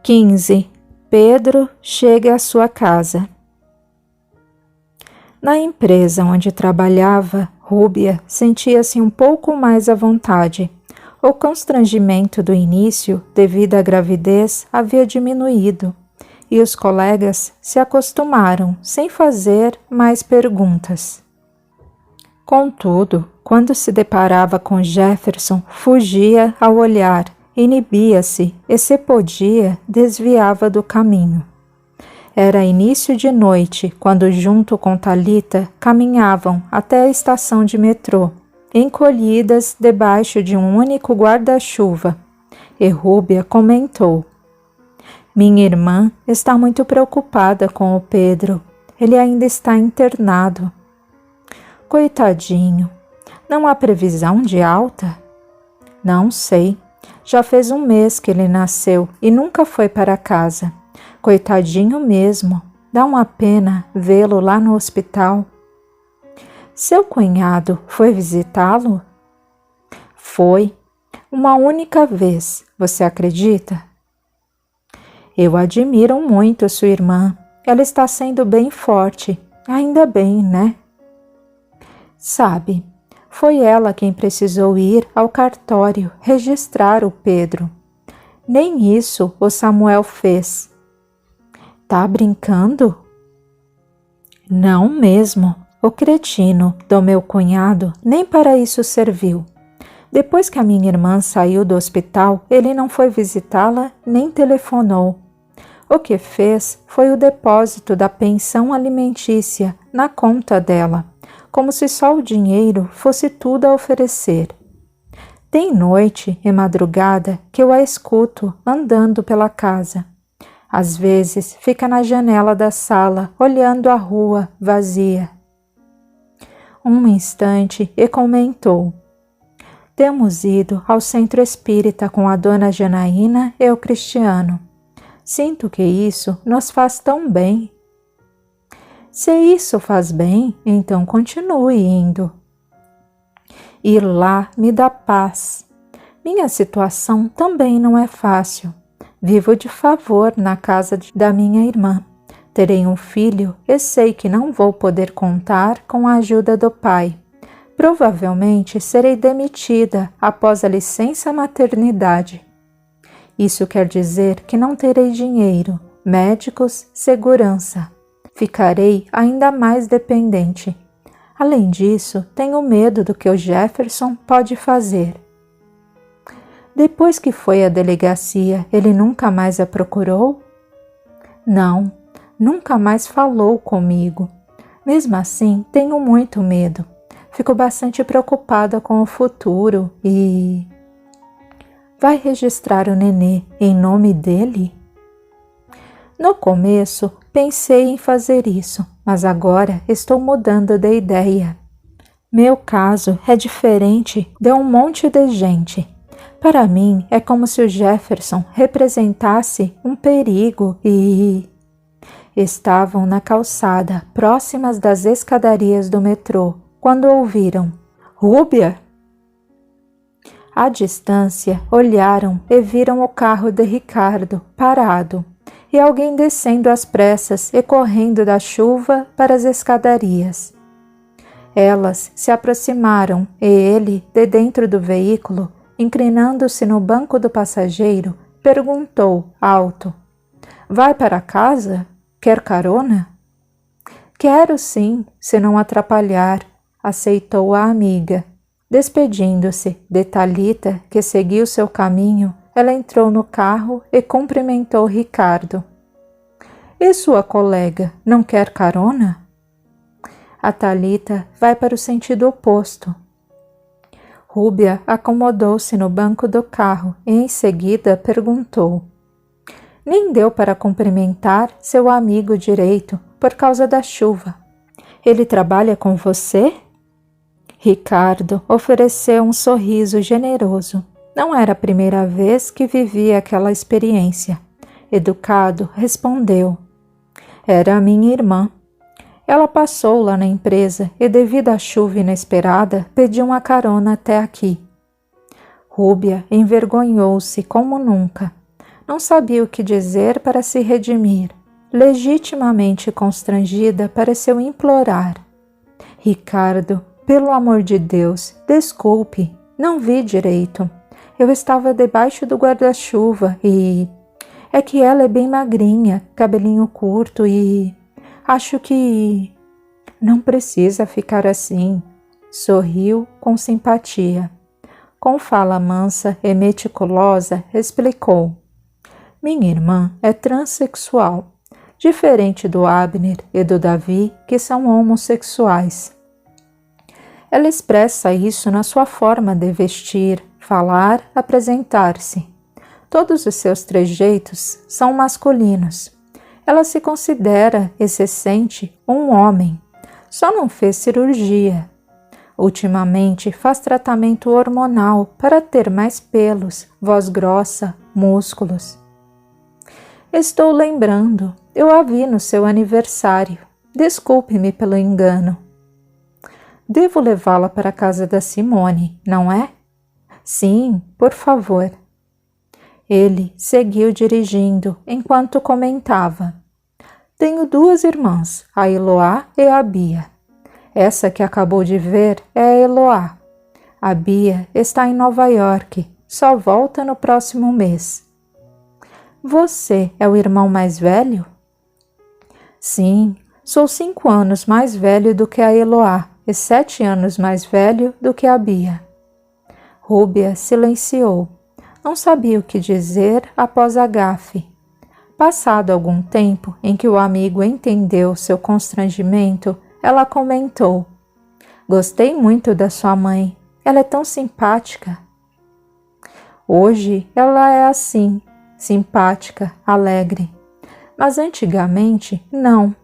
15. Pedro chega à sua casa. Na empresa onde trabalhava, Rúbia sentia-se um pouco mais à vontade. O constrangimento do início, devido à gravidez, havia diminuído, e os colegas se acostumaram sem fazer mais perguntas. Contudo, quando se deparava com Jefferson, fugia ao olhar, inibia-se e, se podia, desviava do caminho. Era início de noite, quando junto com Thalita caminhavam até a estação de metrô, encolhidas debaixo de um único guarda-chuva, e Rúbia comentou: "Minha irmã está muito preocupada com o Pedro. Ele ainda está internado." "Coitadinho. Não há previsão de alta?" "Não sei. Já fez um mês que ele nasceu e nunca foi para casa. Coitadinho mesmo. Dá uma pena vê-lo lá no hospital." "Seu cunhado foi visitá-lo?" "Foi. Uma única vez. Você acredita?" "Eu admiro muito sua irmã. Ela está sendo bem forte. Ainda bem, né?" "Sabe, foi ela quem precisou ir ao cartório registrar o Pedro. Nem isso o Samuel fez." "Tá brincando?" "Não mesmo. O cretino do meu cunhado nem para isso serviu. Depois que a minha irmã saiu do hospital, ele não foi visitá-la nem telefonou. O que fez foi o depósito da pensão alimentícia na conta dela, como se só o dinheiro fosse tudo a oferecer. Tem noite e madrugada que eu a escuto andando pela casa. Às vezes fica na janela da sala, olhando a rua vazia." Um instante e comentou: "Temos ido ao centro espírita com a dona Janaína e o Cristiano. Sinto que isso nos faz tão bem." "Se isso faz bem, então continue indo." "Ir lá me dá paz. Minha situação também não é fácil. Vivo de favor na casa da minha irmã. Terei um filho e sei que não vou poder contar com a ajuda do pai. Provavelmente serei demitida após a licença maternidade. Isso quer dizer que não terei dinheiro, médicos, segurança. Ficarei ainda mais dependente. Além disso, tenho medo do que o Jefferson pode fazer." "Depois que foi à delegacia, ele nunca mais a procurou?" "Não, nunca mais falou comigo. Mesmo assim, tenho muito medo. Fico bastante preocupada com o futuro e..." "Vai registrar o nenê em nome dele?" "No começo, pensei em fazer isso, mas agora estou mudando de ideia. Meu caso é diferente de um monte de gente. Para mim, é como se o Jefferson representasse um perigo e..." Estavam na calçada, próximas das escadarias do metrô, quando ouviram: "Rúbia!" À distância, olharam e viram o carro de Ricardo parado e alguém descendo às pressas e correndo da chuva para as escadarias. Elas se aproximaram e ele, de dentro do veículo, inclinando-se no banco do passageiro, perguntou alto: "Vai para casa? Quer carona?" "Quero sim, se não atrapalhar", aceitou a amiga. Despedindo-se de Thalita, que seguiu seu caminho, ela entrou no carro e cumprimentou Ricardo. "E sua colega, não quer carona?" A Thalita vai para o sentido oposto. Rúbia acomodou-se no banco do carro e em seguida perguntou: "Nem deu para cumprimentar seu amigo direito por causa da chuva. Ele trabalha com você?" Ricardo ofereceu um sorriso generoso. Não era a primeira vez que vivia aquela experiência. Educado, respondeu: "Era a minha irmã. Ela passou lá na empresa e, devido à chuva inesperada, pediu uma carona até aqui." Rúbia envergonhou-se como nunca. Não sabia o que dizer para se redimir. Legitimamente constrangida, pareceu implorar: Ricardo, pelo amor de Deus, desculpe, não vi direito. Eu estava debaixo do guarda-chuva e... É que ela é bem magrinha, cabelinho curto e... Acho que... Não precisa ficar assim. Sorriu com simpatia. Com fala mansa e meticulosa, explicou: Minha irmã é transexual, diferente do Abner e do Davi, que são homossexuais. Ela expressa isso na sua forma de vestir, falar, apresentar-se. Todos os seus trejeitos são masculinos. Ela se considera e se sente um homem. Só não fez cirurgia. Ultimamente faz tratamento hormonal para ter mais pelos, voz grossa, músculos. Estou lembrando, eu a vi no seu aniversário. Desculpe-me pelo engano. Devo levá-la para a casa da Simone, não é? Sim, por favor. Ele seguiu dirigindo enquanto comentava: Tenho 2 irmãs, a Eloá e a Bia. Essa que acabou de ver é a Eloá. A Bia está em Nova York, só volta no próximo mês. Você é o irmão mais velho? Sim, sou 5 anos mais velho do que a Eloá e 7 anos mais velho do que a Bia. Rúbia silenciou. Não sabia o que dizer após a gafe. Passado algum tempo em que o amigo entendeu seu constrangimento, ela comentou: Gostei muito da sua mãe. Ela é tão simpática. Hoje ela é assim, simpática, alegre. Mas antigamente, não.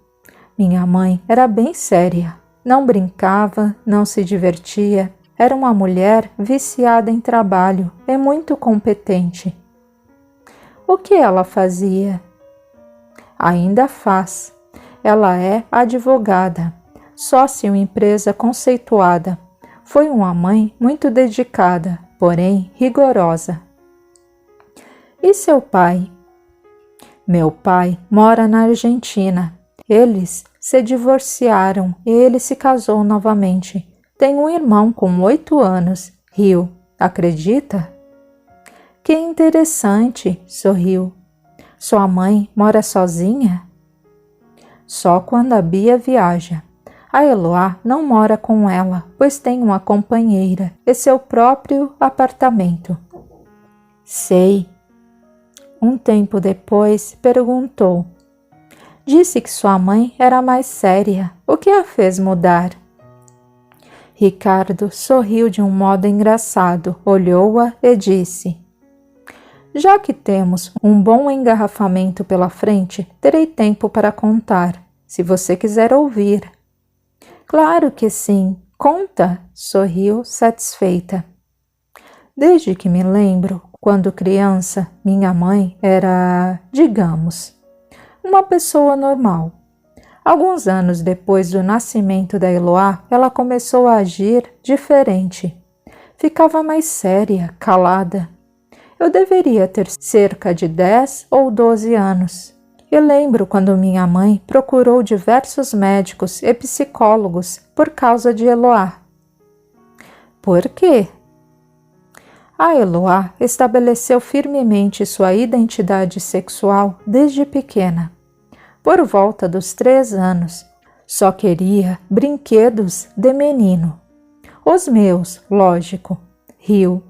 Minha mãe era bem séria. Não brincava, não se divertia. Era uma mulher viciada em trabalho e muito competente. O que ela fazia? Ainda faz. Ela é advogada, sócia em uma empresa conceituada. Foi uma mãe muito dedicada, porém rigorosa. E seu pai? Meu pai mora na Argentina. Eles se divorciaram e ele se casou novamente. Tem um irmão com 8 anos, riu. Acredita? Que interessante, sorriu. Sua mãe mora sozinha? Só quando a Bia viaja. A Eloá não mora com ela, pois tem uma companheira e seu próprio apartamento. Sei. Um tempo depois, perguntou. Disse que sua mãe era mais séria. O que a fez mudar? Ricardo sorriu de um modo engraçado, olhou-a e disse: Já que temos um bom engarrafamento pela frente, terei tempo para contar, se você quiser ouvir. Claro que sim, conta, sorriu satisfeita. Desde que me lembro, quando criança, minha mãe era, digamos, uma pessoa normal. Alguns anos depois do nascimento da Eloá, ela começou a agir diferente. Ficava mais séria, calada. Eu deveria ter cerca de 10 ou 12 anos. E lembro quando minha mãe procurou diversos médicos e psicólogos por causa de Eloá. Por quê? A Eloá estabeleceu firmemente sua identidade sexual desde pequena. Por volta dos 3 anos, só queria brinquedos de menino. Os meus, lógico. Riu,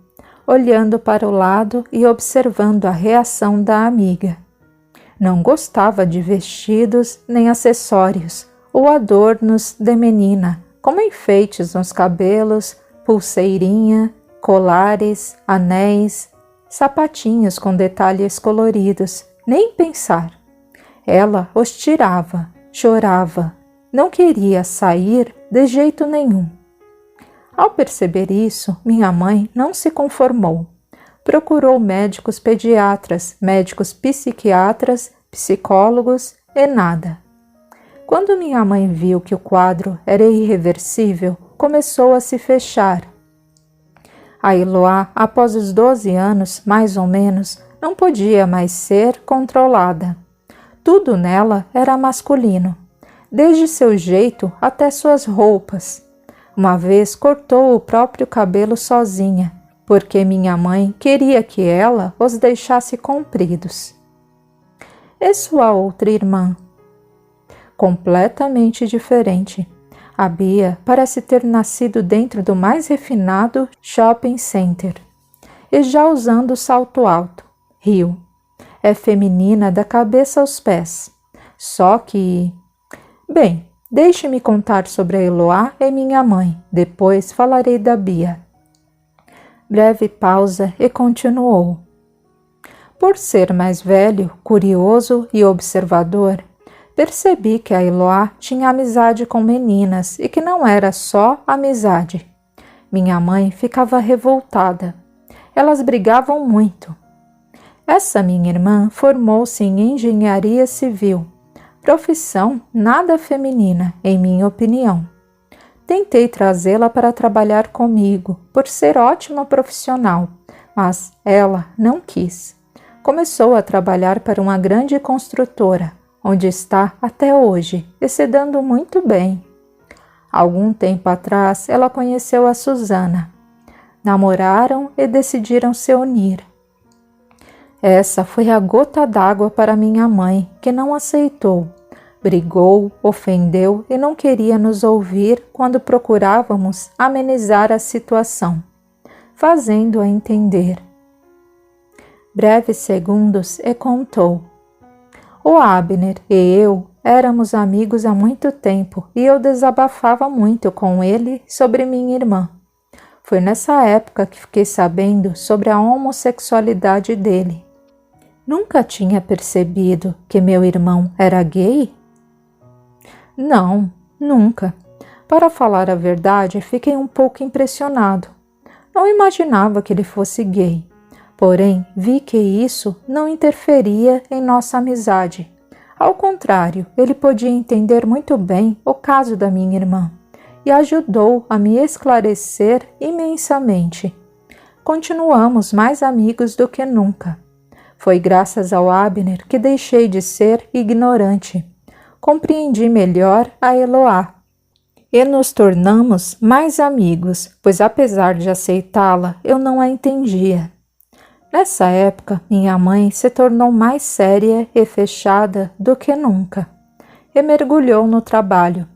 olhando para o lado e observando a reação da amiga. Não gostava de vestidos nem acessórios ou adornos de menina, como enfeites nos cabelos, pulseirinha, colares, anéis, sapatinhos com detalhes coloridos, nem pensar. Ela os tirava, chorava, não queria sair de jeito nenhum. Ao perceber isso, minha mãe não se conformou. Procurou médicos pediatras, médicos psiquiatras, psicólogos e nada. Quando minha mãe viu que o quadro era irreversível, começou a se fechar. A Eloá, após os 12 anos, mais ou menos, não podia mais ser controlada. Tudo nela era masculino, desde seu jeito até suas roupas. Uma vez cortou o próprio cabelo sozinha, porque minha mãe queria que ela os deixasse compridos. E sua outra irmã? Completamente diferente. A Bia parece ter nascido dentro do mais refinado shopping center e já usando salto alto. Riu. É feminina da cabeça aos pés. Só que... Bem, deixe-me contar sobre a Eloá e minha mãe. Depois falarei da Bia. Breve pausa e continuou. Por ser mais velho, curioso e observador, percebi que a Eloá tinha amizade com meninas e que não era só amizade. Minha mãe ficava revoltada. Elas brigavam muito. Essa minha irmã formou-se em engenharia civil, profissão nada feminina, em minha opinião. Tentei trazê-la para trabalhar comigo, por ser ótima profissional, mas ela não quis. Começou a trabalhar para uma grande construtora, onde está até hoje, e se dando muito bem. Algum tempo atrás, ela conheceu a Susana. Namoraram e decidiram se unir. Essa foi a gota d'água para minha mãe, que não aceitou. Brigou, ofendeu e não queria nos ouvir quando procurávamos amenizar a situação, fazendo-a entender. Breves segundos e contou. O Abner e eu éramos amigos há muito tempo e eu desabafava muito com ele sobre minha irmã. Foi nessa época que fiquei sabendo sobre a homossexualidade dele. Nunca tinha percebido que meu irmão era gay? Não, nunca. Para falar a verdade, fiquei um pouco impressionado. Não imaginava que ele fosse gay. Porém, vi que isso não interferia em nossa amizade. Ao contrário, ele podia entender muito bem o caso da minha irmã e ajudou a me esclarecer imensamente. Continuamos mais amigos do que nunca. Foi graças ao Abner que deixei de ser ignorante. Compreendi melhor a Eloá e nos tornamos mais amigos, pois apesar de aceitá-la, eu não a entendia. Nessa época, minha mãe se tornou mais séria e fechada do que nunca e mergulhou no trabalho.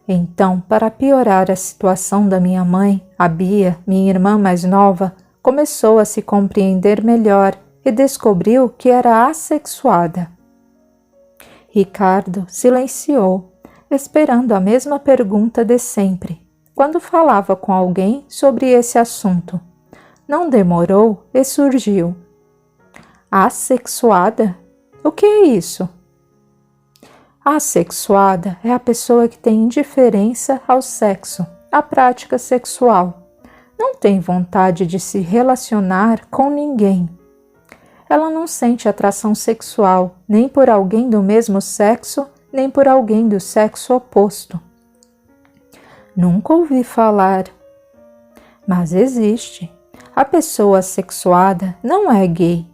Então, para piorar a situação da minha mãe, a Bia, minha irmã mais nova, começou a se compreender melhor e descobriu que era assexuada. Ricardo silenciou, esperando a mesma pergunta de sempre, quando falava com alguém sobre esse assunto. Não demorou e surgiu. Assexuada? O que é isso? Assexuada é a pessoa que tem indiferença ao sexo, à prática sexual. Não tem vontade de se relacionar com ninguém. Ela não sente atração sexual nem por alguém do mesmo sexo, nem por alguém do sexo oposto. Nunca ouvi falar. Mas existe. A pessoa assexuada não é gay.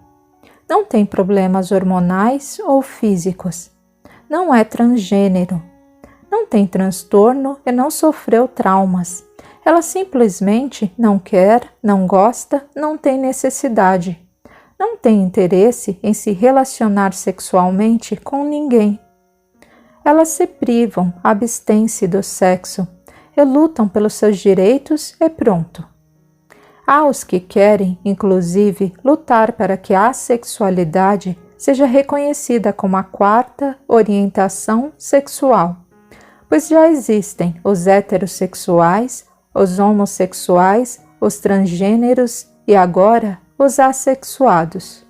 Não tem problemas hormonais ou físicos. Não é transgênero. Não tem transtorno e não sofreu traumas. Ela simplesmente não quer, não gosta, não tem necessidade. Não tem interesse em se relacionar sexualmente com ninguém. Elas se privam, abstêm-se do sexo e lutam pelos seus direitos e pronto. Há os que querem, inclusive, lutar para que a assexualidade seja reconhecida como a quarta orientação sexual, pois já existem os heterossexuais, os homossexuais, os transgêneros e agora os assexuados.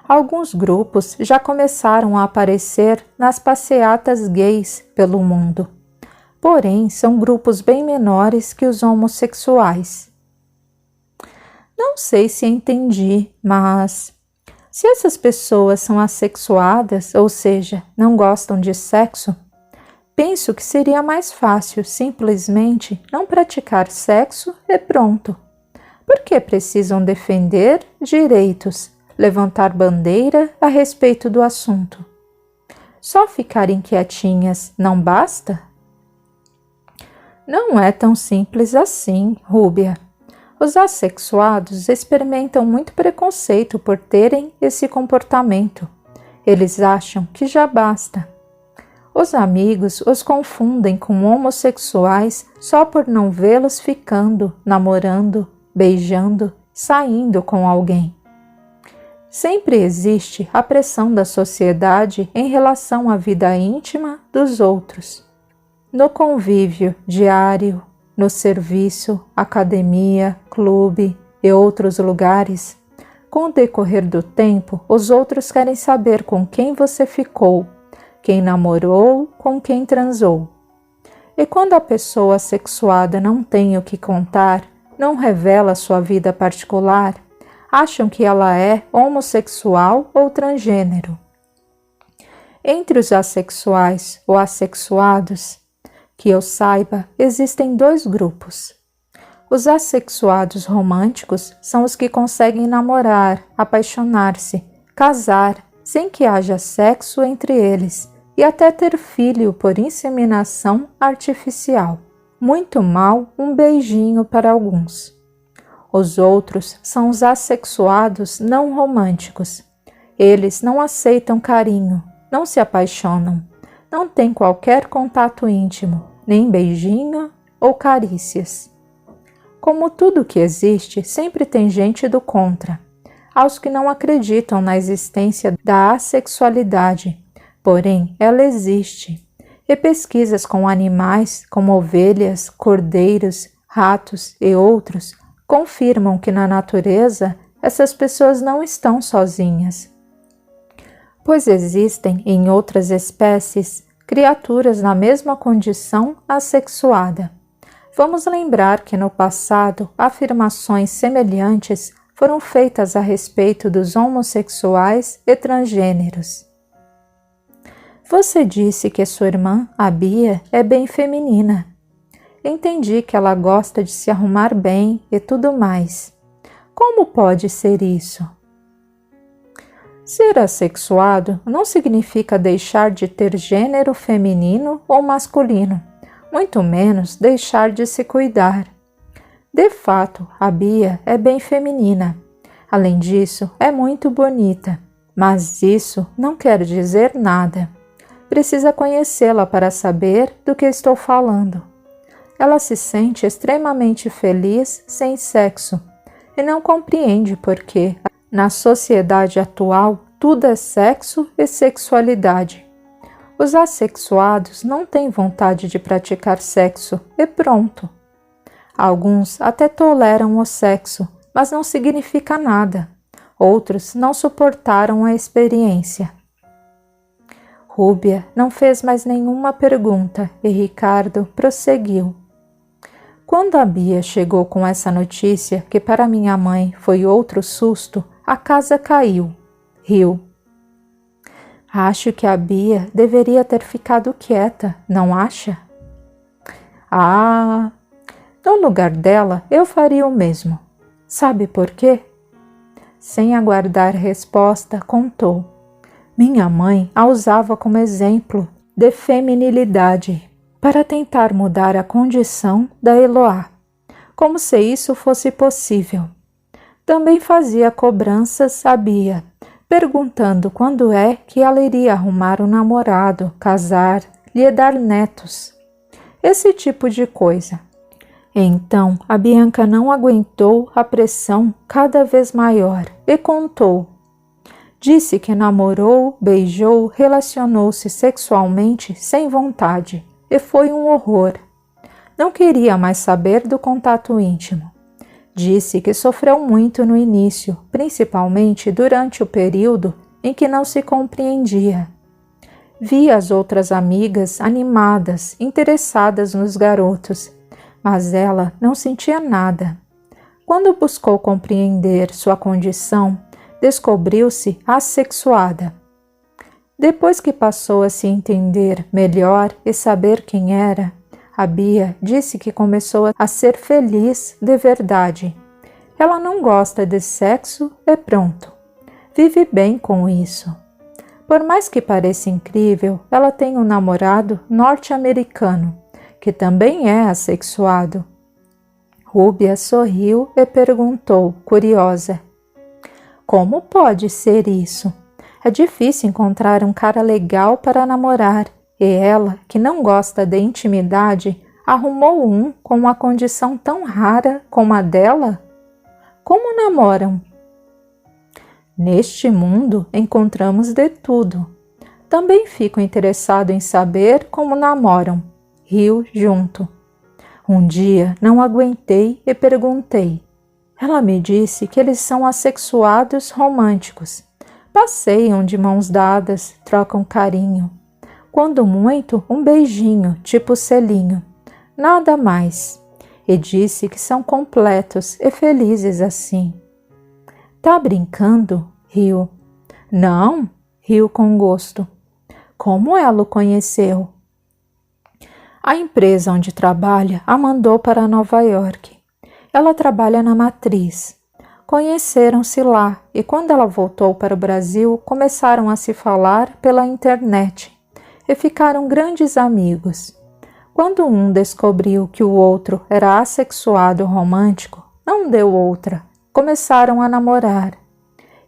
Alguns grupos já começaram a aparecer nas passeatas gays pelo mundo, porém são grupos bem menores que os homossexuais. Não sei se entendi, mas se essas pessoas são assexuadas, ou seja, não gostam de sexo, penso que seria mais fácil simplesmente não praticar sexo e pronto. Por que precisam defender direitos, levantar bandeira a respeito do assunto? Só ficarem quietinhas não basta? Não é tão simples assim, Rúbia. Os assexuados experimentam muito preconceito por terem esse comportamento. Eles acham que já basta. Os amigos os confundem com homossexuais só por não vê-los ficando, namorando, beijando, saindo com alguém. Sempre existe a pressão da sociedade em relação à vida íntima dos outros. No convívio diário, no serviço, academia, clube e outros lugares, com o decorrer do tempo, os outros querem saber com quem você ficou, quem namorou, com quem transou. E quando a pessoa assexuada não tem o que contar, não revela sua vida particular, acham que ela é homossexual ou transgênero. Entre os assexuais ou assexuados, que eu saiba, existem dois grupos. Os assexuados românticos são os que conseguem namorar, apaixonar-se, casar, sem que haja sexo entre eles, e até ter filho por inseminação artificial. Muito mal um beijinho para alguns. Os outros são os assexuados não românticos. Eles não aceitam carinho, não se apaixonam, não têm qualquer contato íntimo, nem beijinho ou carícias. Como tudo que existe, sempre tem gente do contra. Aos que não acreditam na existência da assexualidade, porém ela existe. E pesquisas com animais, como ovelhas, cordeiros, ratos e outros, confirmam que na natureza essas pessoas não estão sozinhas, pois existem em outras espécies criaturas na mesma condição assexuada. Vamos lembrar que no passado afirmações semelhantes foram feitas a respeito dos homossexuais e transgêneros. Você disse que sua irmã, a Bia, é bem feminina. Entendi que ela gosta de se arrumar bem e tudo mais. Como pode ser isso? Ser assexuado não significa deixar de ter gênero feminino ou masculino, muito menos deixar de se cuidar. De fato, a Bia é bem feminina. Além disso, é muito bonita, mas isso não quer dizer nada. Precisa conhecê-la para saber do que estou falando. Ela se sente extremamente feliz sem sexo e não compreende por que, na sociedade atual, tudo é sexo e sexualidade. Os assexuados não têm vontade de praticar sexo e pronto. Alguns até toleram o sexo, mas não significa nada. Outros não suportaram a experiência. Rúbia não fez mais nenhuma pergunta e Ricardo prosseguiu. Quando a Bia chegou com essa notícia, que para minha mãe foi outro susto, a casa caiu. Riu. Acho que a Bia deveria ter ficado quieta, não acha? Ah, no lugar dela eu faria o mesmo. Sabe por quê? Sem aguardar resposta, contou. Minha mãe a usava como exemplo de feminilidade para tentar mudar a condição da Eloá, como se isso fosse possível. Também fazia cobranças à Bia, perguntando quando é que ela iria arrumar um namorado, casar, lhe dar netos. Esse tipo de coisa. Então, a Bianca não aguentou a pressão cada vez maior e contou. Disse que namorou, beijou, relacionou-se sexualmente sem vontade. E foi um horror. Não queria mais saber do contato íntimo. Disse que sofreu muito no início, principalmente durante o período em que não se compreendia. Via as outras amigas animadas, interessadas nos garotos, mas ela não sentia nada. Quando buscou compreender sua condição, descobriu-se assexuada. Depois que passou a se entender melhor e saber quem era, a Bia disse que começou a ser feliz de verdade. Ela não gosta de sexo e pronto. Vive bem com isso. Por mais que pareça incrível, ela tem um namorado norte-americano, que também é assexuado. Rúbia sorriu e perguntou, curiosa: como pode ser isso? É difícil encontrar um cara legal para namorar, e ela, que não gosta de intimidade, arrumou um com uma condição tão rara como a dela? Como namoram? Neste mundo encontramos de tudo. Também fico interessado em saber como namoram. Riu junto. Um dia não aguentei e perguntei. Ela me disse que eles são assexuados românticos. Passeiam de mãos dadas, trocam carinho. Quando muito, um beijinho, tipo selinho. Nada mais. E disse que são completos e felizes assim. Tá brincando? Riu. Não, riu com gosto. Como ela o conheceu? A empresa onde trabalha a mandou para Nova York. Ela trabalha na matriz. Conheceram-se lá e quando ela voltou para o Brasil, começaram a se falar pela internet e ficaram grandes amigos. Quando um descobriu que o outro era assexuado romântico, não deu outra. Começaram a namorar.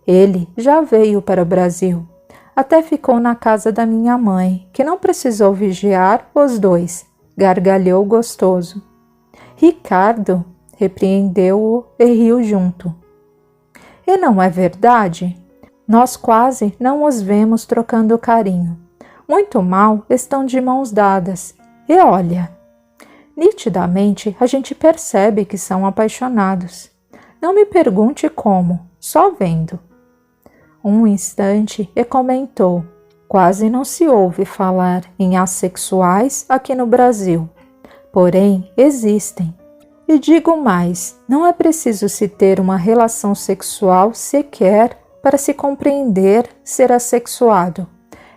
Ele já veio para o Brasil. Até ficou na casa da minha mãe, que não precisou vigiar os dois. Gargalhou gostoso. Ricardo, repreendeu-o e riu junto. E não é verdade? Nós quase não os vemos trocando carinho. Muito mal estão de mãos dadas. E olha, nitidamente a gente percebe que são apaixonados. Não me pergunte como, só vendo. Um instante e comentou: quase não se ouve falar em assexuais aqui no Brasil. Porém, existem. E digo mais, não é preciso se ter uma relação sexual sequer para se compreender ser assexuado.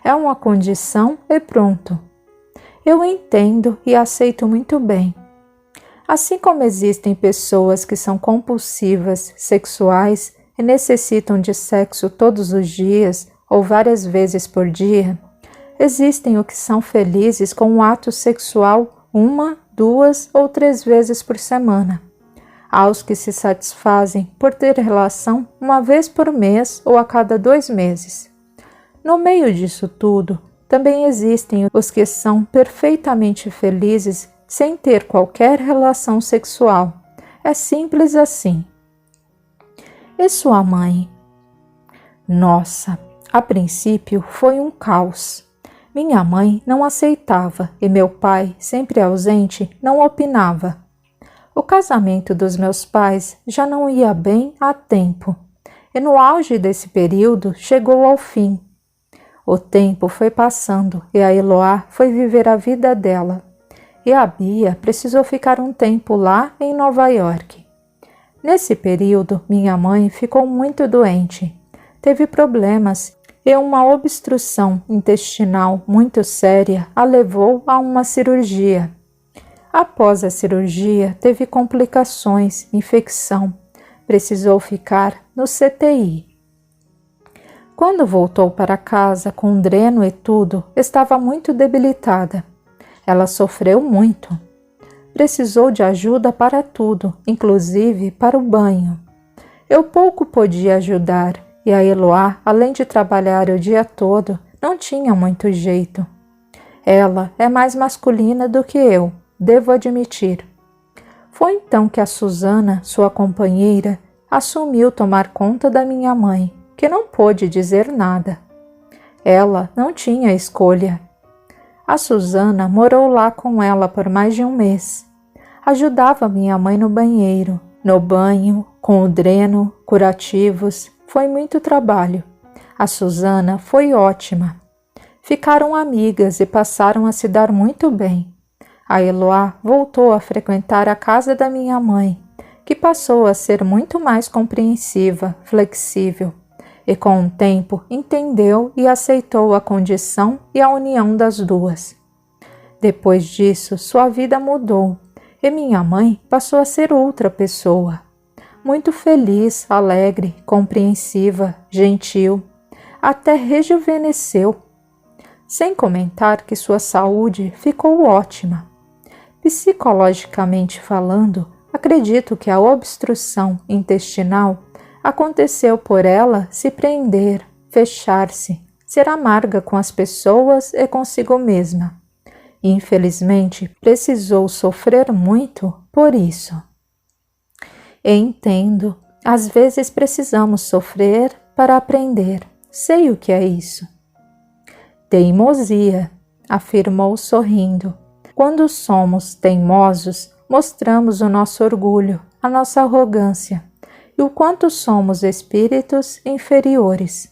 É uma condição e pronto. Eu entendo e aceito muito bem. Assim como existem pessoas que são compulsivas sexuais e necessitam de sexo todos os dias ou várias vezes por dia, existem os que são felizes com um ato sexual 1, 2 ou 3 vezes por semana. Há os que se satisfazem por ter relação uma vez por mês ou a cada 2 meses. No meio disso tudo, também existem os que são perfeitamente felizes sem ter qualquer relação sexual. É simples assim. E sua mãe? Nossa, a princípio foi um caos. Minha mãe não aceitava e meu pai, sempre ausente, não opinava. O casamento dos meus pais já não ia bem há tempo, e no auge desse período chegou ao fim. O tempo foi passando e a Eloá foi viver a vida dela. E a Bia precisou ficar um tempo lá em Nova York. Nesse período, minha mãe ficou muito doente. Teve problemas e uma obstrução intestinal muito séria a levou a uma cirurgia. Após a cirurgia, teve complicações, infecção. Precisou ficar no CTI. Quando voltou para casa com dreno e tudo, estava muito debilitada. Ela sofreu muito. Precisou de ajuda para tudo, inclusive para o banho. Eu pouco podia ajudar e a Eloá, além de trabalhar o dia todo, não tinha muito jeito. Ela é mais masculina do que eu, devo admitir. Foi então que a Susana, sua companheira, assumiu tomar conta da minha mãe, que não pôde dizer nada. Ela não tinha escolha. A Susana morou lá com ela por mais de um mês. Ajudava minha mãe no banheiro, no banho, com o dreno, curativos. Foi muito trabalho. A Susana foi ótima. Ficaram amigas e passaram a se dar muito bem. A Eloá voltou a frequentar a casa da minha mãe, que passou a ser muito mais compreensiva, flexível. E com o tempo entendeu e aceitou a condição e a união das duas. Depois disso, sua vida mudou e minha mãe passou a ser outra pessoa. muito feliz, alegre, compreensiva, gentil, até rejuvenesceu. Sem comentar que sua saúde ficou ótima. Psicologicamente falando, acredito que a obstrução intestinal aconteceu por ela se prender, fechar-se, ser amarga com as pessoas e consigo mesma. Infelizmente, precisou sofrer muito por isso. Entendo, às vezes precisamos sofrer para aprender. Sei o que é isso. Teimosia, afirmou sorrindo. Quando somos teimosos, mostramos o nosso orgulho, a nossa arrogância e o quanto somos espíritos inferiores.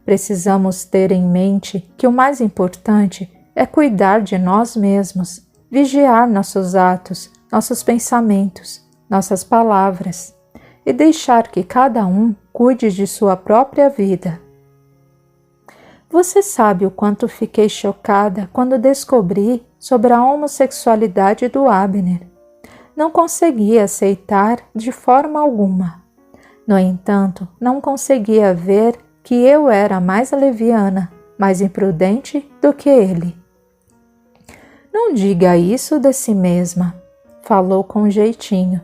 Precisamos ter em mente que o mais importante é cuidar de nós mesmos, vigiar nossos atos, nossos pensamentos, nossas palavras e deixar que cada um cuide de sua própria vida. Você sabe o quanto fiquei chocada quando descobri sobre a homossexualidade do Abner. Não conseguia aceitar de forma alguma. No entanto, não conseguia ver que eu era mais leviana, mais imprudente do que ele. Não diga isso de si mesma, falou com jeitinho.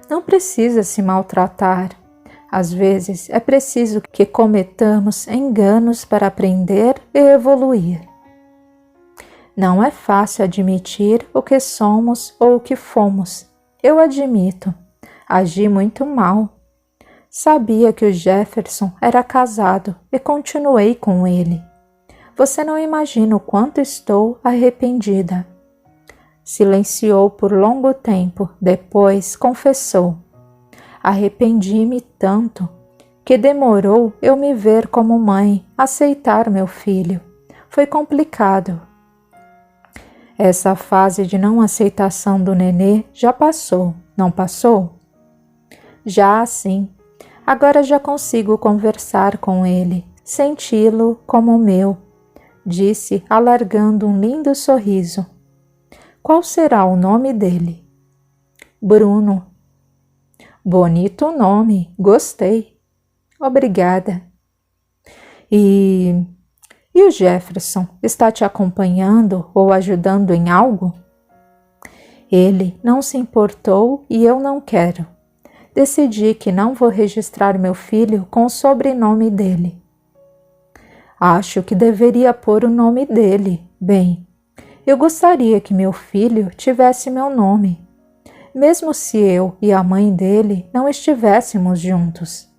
Não precisa se maltratar. Às vezes é preciso que cometamos enganos para aprender e evoluir. Não é fácil admitir o que somos ou o que fomos. Eu admito. Agi muito mal. Sabia que o Jefferson era casado e continuei com ele. Você não imagina o quanto estou arrependida. Silenciou por longo tempo, depois confessou. Arrependi-me tanto que demorou eu me ver como mãe, aceitar meu filho. Foi complicado. Essa fase de não aceitação do nenê já passou, não passou? Já sim. Agora já consigo conversar com ele, senti-lo como meu, disse, alargando um lindo sorriso. Qual será o nome dele? Bruno. Bonito nome, gostei. Obrigada. E o Jefferson está te acompanhando ou ajudando em algo? Ele não se importou e eu não quero. Decidi que não vou registrar meu filho com o sobrenome dele. Acho que deveria pôr o nome dele. Bem, eu gostaria que meu filho tivesse meu nome, mesmo se eu e a mãe dele não estivéssemos juntos.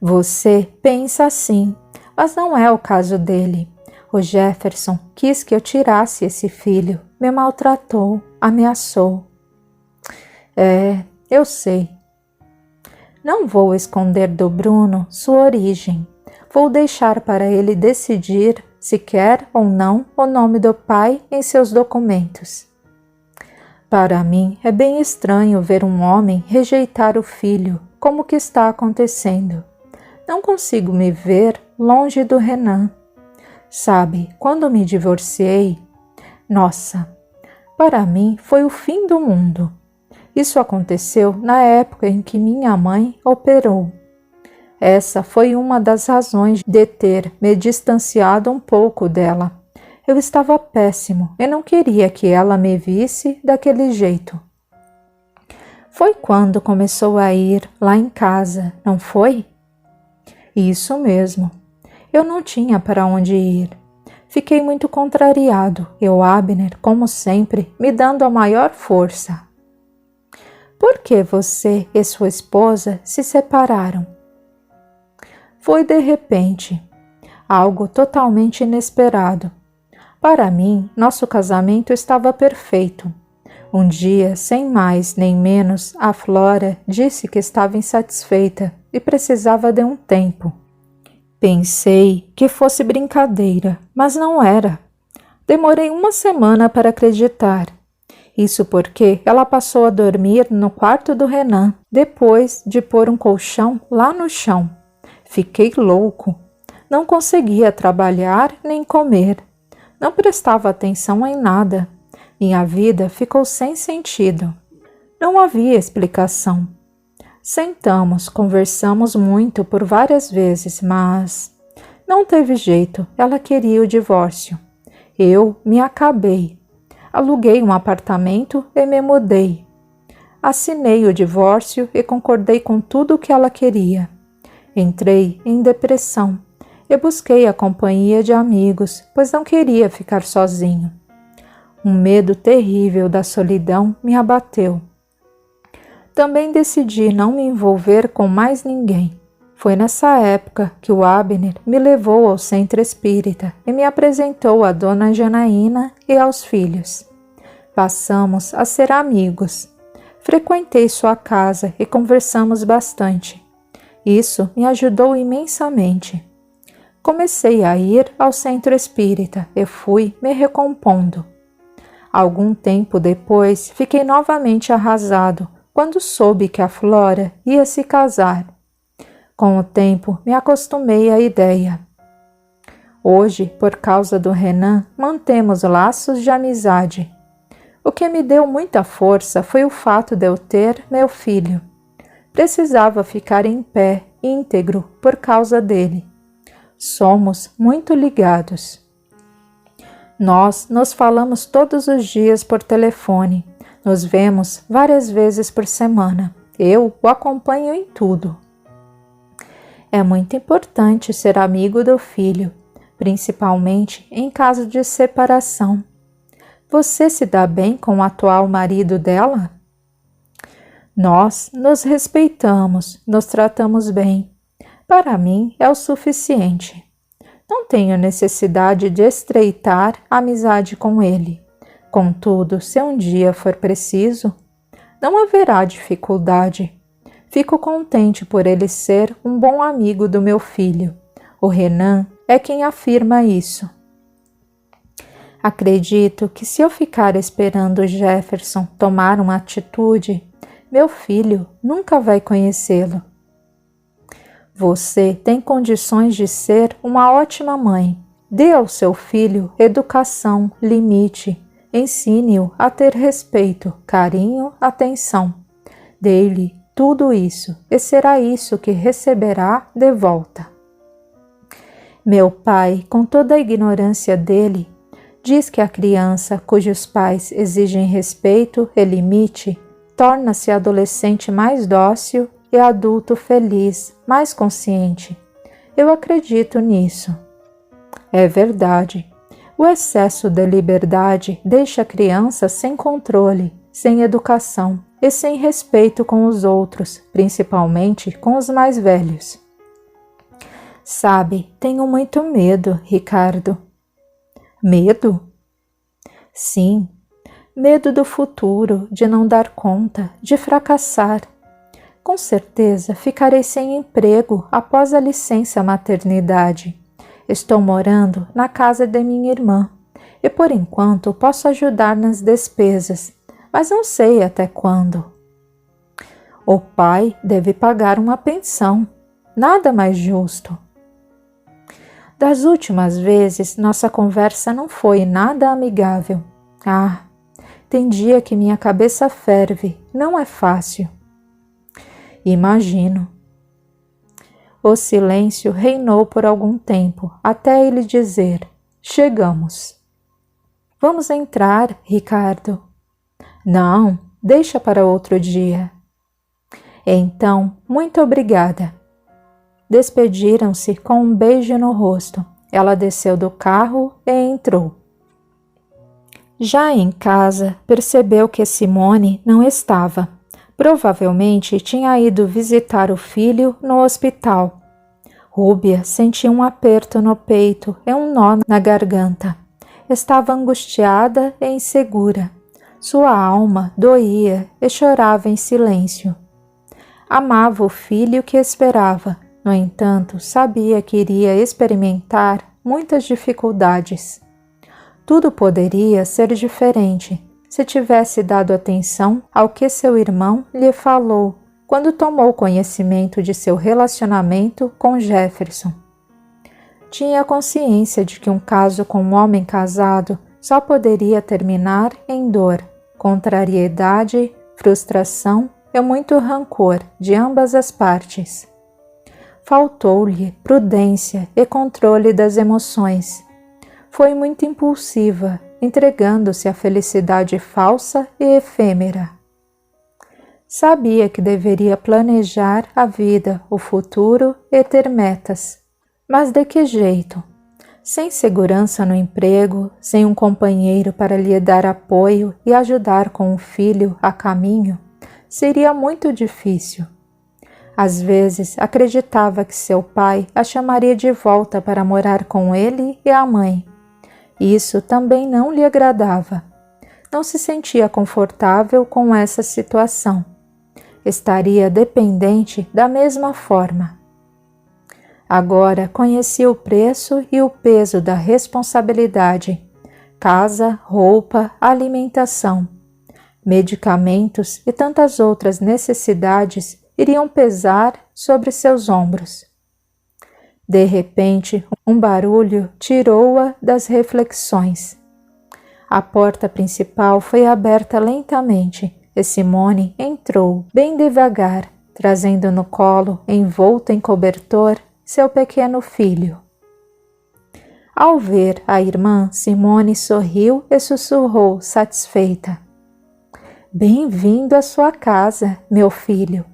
Você pensa assim, mas não é o caso dele. O Jefferson quis que eu tirasse esse filho, me maltratou, ameaçou. Eu sei. Não vou esconder do Bruno sua origem. Vou deixar para ele decidir se quer ou não o nome do pai em seus documentos. Para mim é bem estranho ver um homem rejeitar o filho, como que está acontecendo. Não consigo me ver longe do Renan. Sabe, quando me divorciei, nossa, para mim foi o fim do mundo. Isso aconteceu na época em que minha mãe operou. Essa foi uma das razões de ter me distanciado um pouco dela. Eu estava péssimo e não queria que ela me visse daquele jeito. Foi quando começou a ir lá em casa, não foi? Isso mesmo. Eu não tinha para onde ir. Fiquei muito contrariado e o Abner, como sempre, me dando a maior força. Por que você e sua esposa se separaram? Foi de repente, algo totalmente inesperado. Para mim, nosso casamento estava perfeito. Um dia, sem mais nem menos, a Flora disse que estava insatisfeita e precisava de um tempo. Pensei que fosse brincadeira, mas não era. Demorei uma semana para acreditar. Isso porque ela passou a dormir no quarto do Renan, depois de pôr um colchão lá no chão. Fiquei louco. Não conseguia trabalhar nem comer. Não prestava atenção em nada. Minha vida ficou sem sentido. Não havia explicação. Sentamos, conversamos muito por várias vezes, mas não teve jeito, ela queria o divórcio. Eu me acabei. Aluguei um apartamento e me mudei. Assinei o divórcio e concordei com tudo o que ela queria. Entrei em depressão e busquei a companhia de amigos, pois não queria ficar sozinho. Um medo terrível da solidão me abateu. Também decidi não me envolver com mais ninguém. Foi nessa época que o Abner me levou ao centro espírita e me apresentou a dona Janaína e aos filhos. Passamos a ser amigos. Frequentei sua casa e conversamos bastante. Isso me ajudou imensamente. Comecei a ir ao centro espírita e fui me recompondo. Algum tempo depois, fiquei novamente arrasado quando soube que a Flora ia se casar. Com o tempo, me acostumei à ideia. Hoje, por causa do Renan, mantemos laços de amizade. O que me deu muita força foi o fato de eu ter meu filho. Precisava ficar em pé, íntegro, por causa dele. Somos muito ligados. Nós nos falamos todos os dias por telefone. Nos vemos várias vezes por semana. Eu o acompanho em tudo. É muito importante ser amigo do filho, principalmente em caso de separação. Você se dá bem com o atual marido dela? Nós nos respeitamos, nos tratamos bem. Para mim é o suficiente. Não tenho necessidade de estreitar a amizade com ele. Contudo, se um dia for preciso, não haverá dificuldade. Fico contente por ele ser um bom amigo do meu filho. O Renan é quem afirma isso. Acredito que se eu ficar esperando Jefferson tomar uma atitude, meu filho nunca vai conhecê-lo. Você tem condições de ser uma ótima mãe. Dê ao seu filho educação, limite. Ensine-o a ter respeito, carinho, atenção. Dê-lhe tudo isso e será isso que receberá de volta. Meu pai, com toda a ignorância dele, diz que a criança cujos pais exigem respeito e limite torna-se adolescente mais dócil e adulto feliz, mais consciente. Eu acredito nisso. É verdade. O excesso de liberdade deixa a criança sem controle, sem educação e sem respeito com os outros, principalmente com os mais velhos. Sabe, tenho muito medo, Ricardo. Medo? Sim, medo do futuro, de não dar conta, de fracassar. Com certeza ficarei sem emprego após a licença maternidade. Estou morando na casa de minha irmã e por enquanto posso ajudar nas despesas, mas não sei até quando. O pai deve pagar uma pensão, nada mais justo. Das últimas vezes, nossa conversa não foi nada amigável. Tem dia que minha cabeça ferve, não é fácil. Imagino. O silêncio reinou por algum tempo, até ele dizer: chegamos. Vamos entrar, Ricardo. Não, deixa para outro dia. Então, muito obrigada. Despediram-se com um beijo no rosto. Ela desceu do carro e entrou. Já em casa, percebeu que Simone não estava. Provavelmente tinha ido visitar o filho no hospital. Rúbia sentia um aperto no peito e um nó na garganta. Estava angustiada e insegura. Sua alma doía e chorava em silêncio. Amava o filho que esperava. No entanto, sabia que iria experimentar muitas dificuldades. Tudo poderia ser diferente se tivesse dado atenção ao que seu irmão lhe falou quando tomou conhecimento de seu relacionamento com Jefferson. Tinha consciência de que um caso com um homem casado só poderia terminar em dor, contrariedade, frustração e muito rancor de ambas as partes. Faltou-lhe prudência e controle das emoções. Foi muito impulsiva, entregando-se à felicidade falsa e efêmera. Sabia que deveria planejar a vida, o futuro e ter metas. Mas de que jeito? Sem segurança no emprego, sem um companheiro para lhe dar apoio e ajudar com o filho a caminho, seria muito difícil. Às vezes acreditava que seu pai a chamaria de volta para morar com ele e a mãe. Isso também não lhe agradava. Não se sentia confortável com essa situação. Estaria dependente da mesma forma. Agora conhecia o preço e o peso da responsabilidade. Casa, roupa, alimentação, medicamentos e tantas outras necessidades iriam pesar sobre seus ombros. De repente, um barulho tirou-a das reflexões. A porta principal foi aberta lentamente e Simone entrou bem devagar, trazendo no colo, envolto em cobertor, seu pequeno filho. Ao ver a irmã, Simone sorriu e sussurrou, satisfeita: "Bem-vindo à sua casa, meu filho.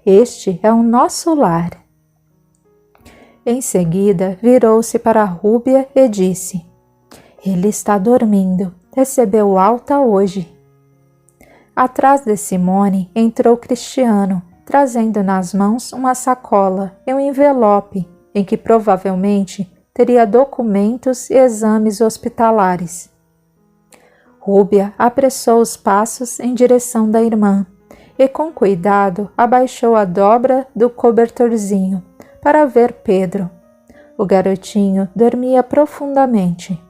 Este é o nosso lar." Em seguida, virou-se para Rúbia e disse: "Ele está dormindo. Recebeu alta hoje." Atrás de Simone entrou Cristiano, trazendo nas mãos uma sacola e um envelope em que provavelmente teria documentos e exames hospitalares. Rúbia apressou os passos em direção da irmã e com cuidado abaixou a dobra do cobertorzinho para ver Pedro. O garotinho dormia profundamente.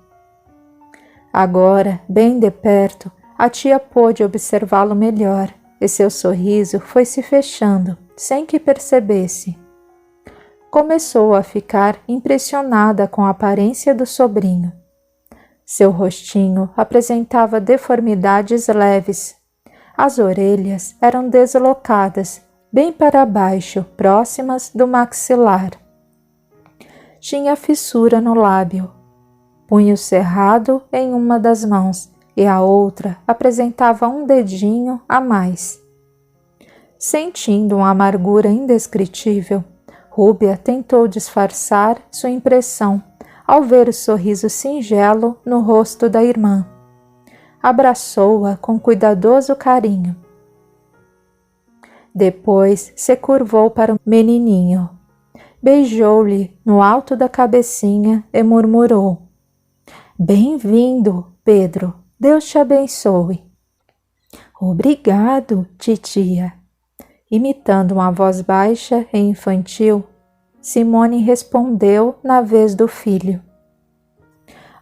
Agora, bem de perto, a tia pôde observá-lo melhor e seu sorriso foi se fechando, sem que percebesse. Começou a ficar impressionada com a aparência do sobrinho. Seu rostinho apresentava deformidades leves. As orelhas eram deslocadas, bem para baixo, próximas do maxilar. Tinha fissura no lábio, punho cerrado em uma das mãos e a outra apresentava um dedinho a mais. Sentindo uma amargura indescritível, Rúbia tentou disfarçar sua impressão ao ver o sorriso singelo no rosto da irmã. Abraçou-a com cuidadoso carinho. Depois se curvou para o menininho, beijou-lhe no alto da cabecinha e murmurou: "Bem-vindo, Pedro. Deus te abençoe." "Obrigado, titia." Imitando uma voz baixa e infantil, Simone respondeu na vez do filho.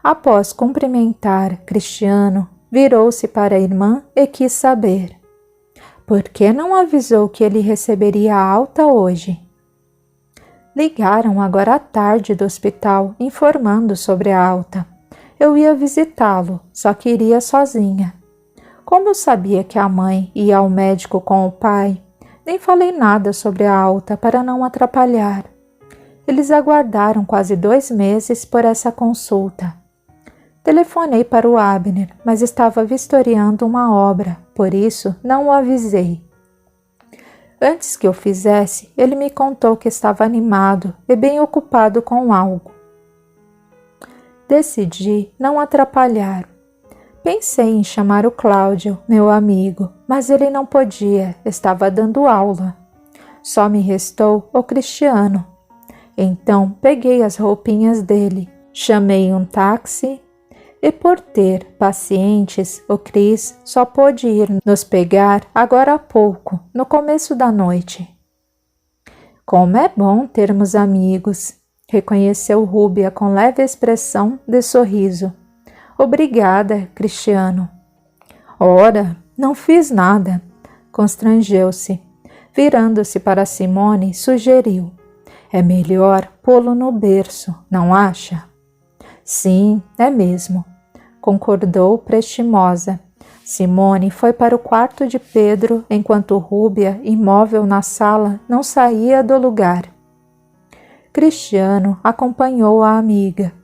Após cumprimentar Cristiano, virou-se para a irmã e quis saber: por que não avisou que ele receberia alta hoje? Ligaram agora à tarde do hospital informando sobre a alta. Eu ia visitá-lo, só que iria sozinha. Como eu sabia que a mãe ia ao médico com o pai, nem falei nada sobre a alta para não atrapalhar. Eles aguardaram quase 2 meses por essa consulta. Telefonei para o Abner, mas estava vistoriando uma obra, por isso não o avisei. Antes que eu fizesse, ele me contou que estava animado e bem ocupado com algo. Decidi não atrapalhar. Pensei em chamar o Cláudio, meu amigo, mas ele não podia, estava dando aula. Só me restou o Cristiano. Então peguei as roupinhas dele, chamei um táxi e, por ter pacientes, o Cris só pôde ir nos pegar agora há pouco, no começo da noite. Como é bom termos amigos, reconheceu Rúbia com leve expressão de sorriso. Obrigada, Cristiano. Ora, não fiz nada, constrangeu-se. Virando-se para Simone, sugeriu: é melhor pô-lo no berço, não acha? Sim, é mesmo, concordou prestimosa. Simone foi para o quarto de Pedro enquanto Rúbia, imóvel na sala, não saía do lugar. Cristiano acompanhou a amiga.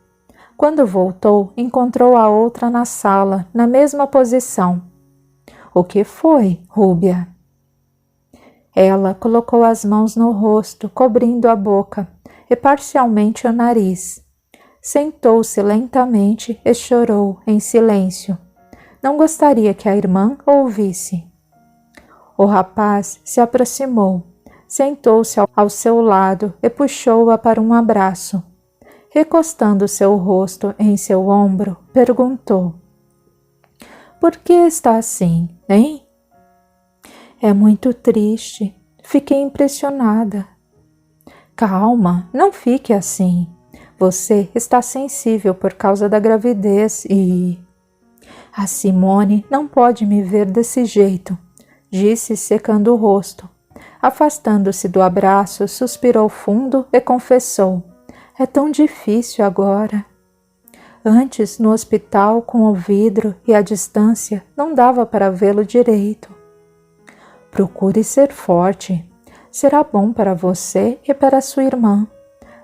Quando voltou, encontrou a outra na sala, na mesma posição. O que foi, Rúbia? Ela colocou as mãos no rosto, cobrindo a boca e parcialmente o nariz. Sentou-se lentamente e chorou em silêncio. Não gostaria que a irmã ouvisse. O rapaz se aproximou, sentou-se ao seu lado e puxou-a para um abraço. Recostando seu rosto em seu ombro, perguntou: Por que está assim, hein? É muito triste. Fiquei impressionada. Calma, não fique assim. Você está sensível por causa da gravidez e... A Simone não pode me ver desse jeito, disse secando o rosto. Afastando-se do abraço, suspirou fundo e confessou: É tão difícil agora. Antes, no hospital, com o vidro e a distância, não dava para vê-lo direito. Procure ser forte. Será bom para você e para sua irmã.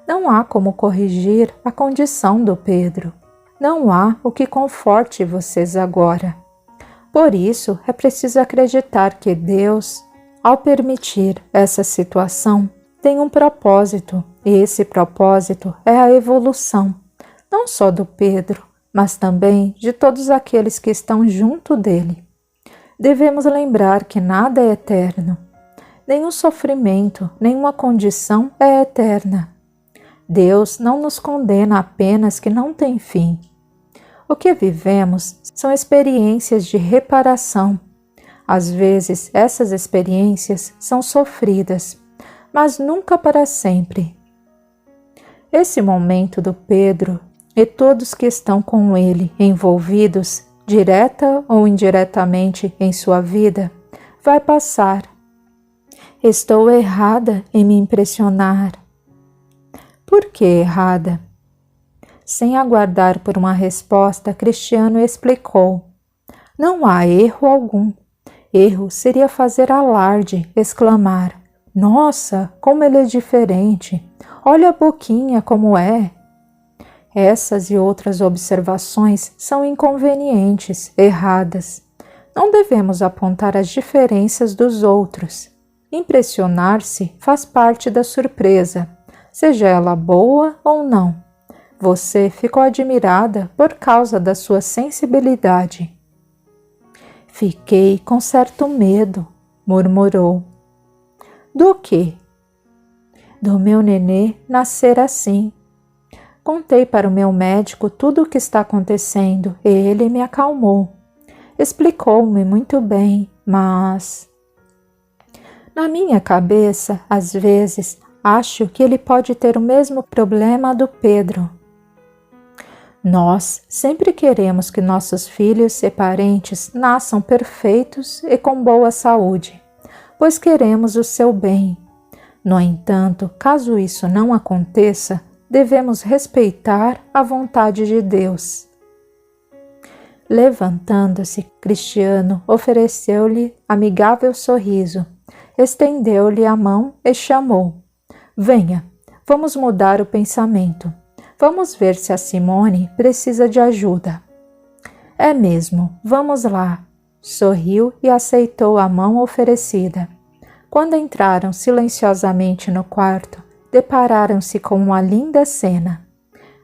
Não há como corrigir a condição do Pedro. Não há o que conforte vocês agora. Por isso, é preciso acreditar que Deus, ao permitir essa situação, tem um propósito, e esse propósito é a evolução, não só do Pedro, mas também de todos aqueles que estão junto dele. Devemos lembrar que nada é eterno. Nenhum sofrimento, nenhuma condição é eterna. Deus não nos condena a penas que não têm fim. O que vivemos são experiências de reparação. Às vezes, essas experiências são sofridas, mas nunca para sempre. Esse momento do Pedro e todos que estão com ele envolvidos, direta ou indiretamente em sua vida, vai passar. Estou errada em me impressionar. Por que errada? Sem aguardar por uma resposta, Cristiano explicou: Não há erro algum. Erro seria fazer alarde, exclamar: Nossa, como ele é diferente! Olha a boquinha como é! Essas e outras observações são inconvenientes, erradas. Não devemos apontar as diferenças dos outros. Impressionar-se faz parte da surpresa, seja ela boa ou não. Você ficou admirada por causa da sua sensibilidade. Fiquei com certo medo, murmurou. Do quê? Do meu nenê nascer assim. Contei para o meu médico tudo o que está acontecendo e ele me acalmou. Explicou-me muito bem, mas... Na minha cabeça, às vezes, acho que ele pode ter o mesmo problema do Pedro. Nós sempre queremos que nossos filhos e parentes nasçam perfeitos e com boa saúde, pois queremos o seu bem. No entanto, caso isso não aconteça, devemos respeitar a vontade de Deus. Levantando-se, Cristiano ofereceu-lhe amigável sorriso, estendeu-lhe a mão e chamou: Venha, vamos mudar o pensamento. Vamos ver se a Simone precisa de ajuda. É mesmo, vamos lá. Sorriu e aceitou a mão oferecida. Quando entraram silenciosamente no quarto, depararam-se com uma linda cena.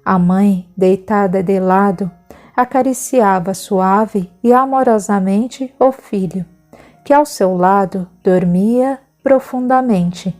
A mãe, deitada de lado, acariciava suave e amorosamente o filho, que ao seu lado dormia profundamente.